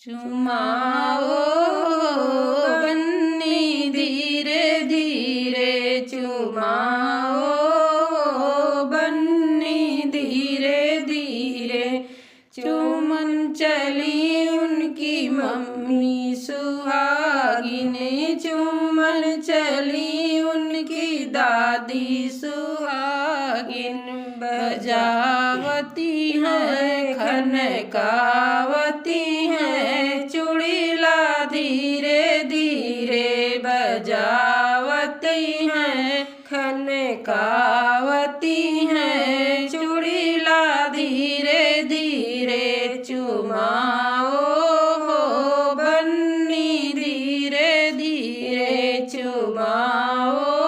चुमाओ बन्नी धीरे धीरे चुमाओ बन्नी धीरे धीरे। चुमन चली उनकी मम्मी सुहागिन, चुमन चली उनकी दादी सुहागिन। बजावती है खनकावती है चुड़ीला धीरे धीरे। बजावती है खनकावती है चुड़ीला धीरे धीरे। चुमाओ बन्नी धीरे धीरे चुमाओ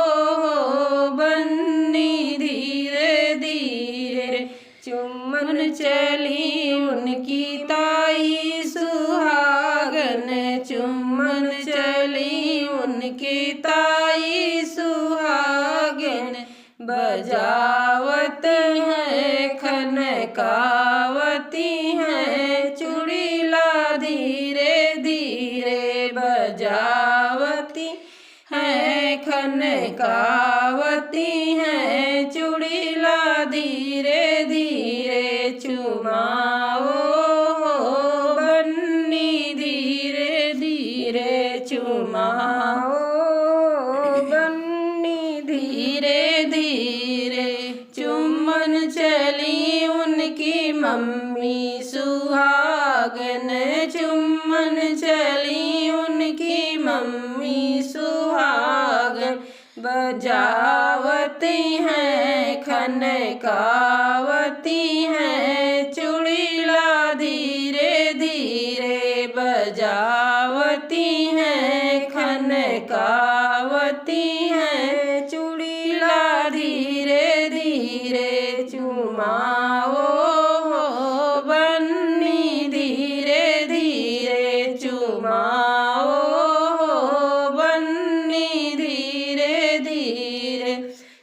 बन्नी धीरे धीरे। चुमन चली उनकी ताई सुहागन, चुमन चली उनकी ताई सुहागन। बजावती है खनकावती है चुड़ीला धीरे धीरे। बजावती है खनकावती है चुड़ीला धीरे धीरे। चुमाओ बन्नी धीरे धीरे चुमाओ बन्नी धीरे धीरे। चुमन चली उनकी मम्मी सुहागन, चुमन चली उनकी मम्मी सुहागन। बजावती हैं खनकावती हैं चुड़ीला धीरे धीरे। बजावती हैं खनकावती हैं चुड़ीला धीरे धीरे। चुमाओ बन्नी धीरे धीरे चुमाओ बन्नी धीरे धीरे।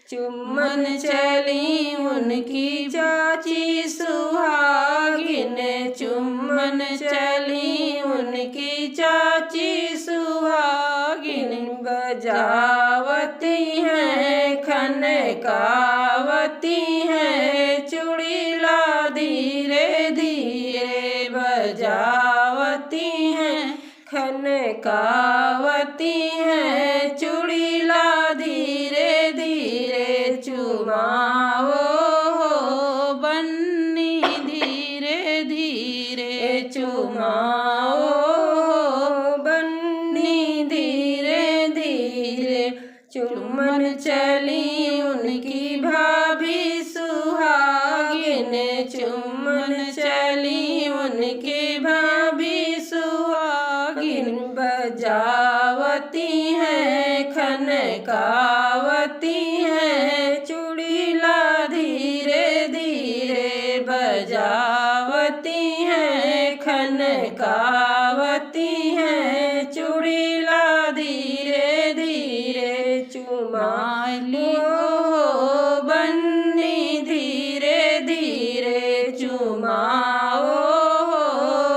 चुमन चली उनकी चाची सुहागिन, चुमन चली उनकी चाची सुहागिन। बजावती हैं खनकावती हैं चुड़ीला धीरे धीरे। बजावती हैं खनकावती हैं चुड़ीला धीरे धीरे। चुमाओ बन्नी धीरे धीरे चुमाओ बन्नी धीरे धीरे। चुमन चली उनकी भाभी सुहागिन, चुमन चली उनकी भाभी सुहागिन। बजावती हैं खनकावती हैं चुड़ीला धीरे धीरे। बजावती हैं खनकावती हैं चुड़ीला धीरे धीरे। चुमाओ बन्नी धीरे धीरे चुमाओ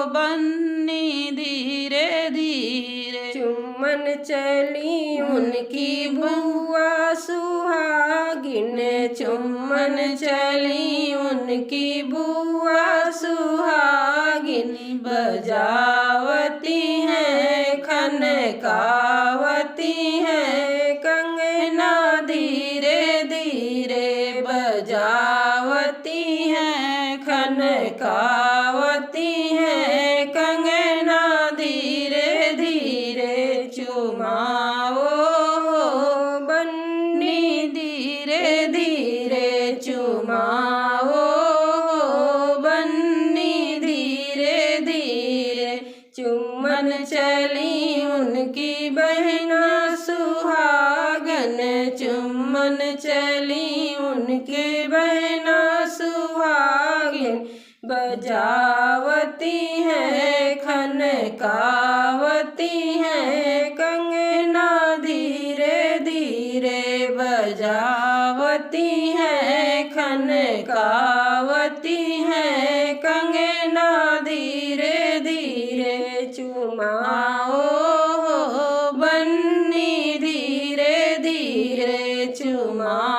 बन्नी धीरे धीरे। चुमन चली उनकी बुआ सुहागिन, चुमन चली उनकी बुआ सुहागिन। बजावती हैं खनकावती हैं कंगना धीरे धीरे। बजावती हैं खनकावती हैं कंगना धीरे धीरे। चुमाओ बन्नी धीरे धीरे चुमाओ बन्नी धीरे धीरे। चुमन चली उनकी बहना सुहागन, चुमन चली उनकी बहना सुहागिन। बजावती हैं खनकावती हैं कंगना धीरे धीरे। बजावती हैं खनकावती हैं कंगना धीरे धीरे चुमाओ बन्नी धीरे धीरे चुमाओ।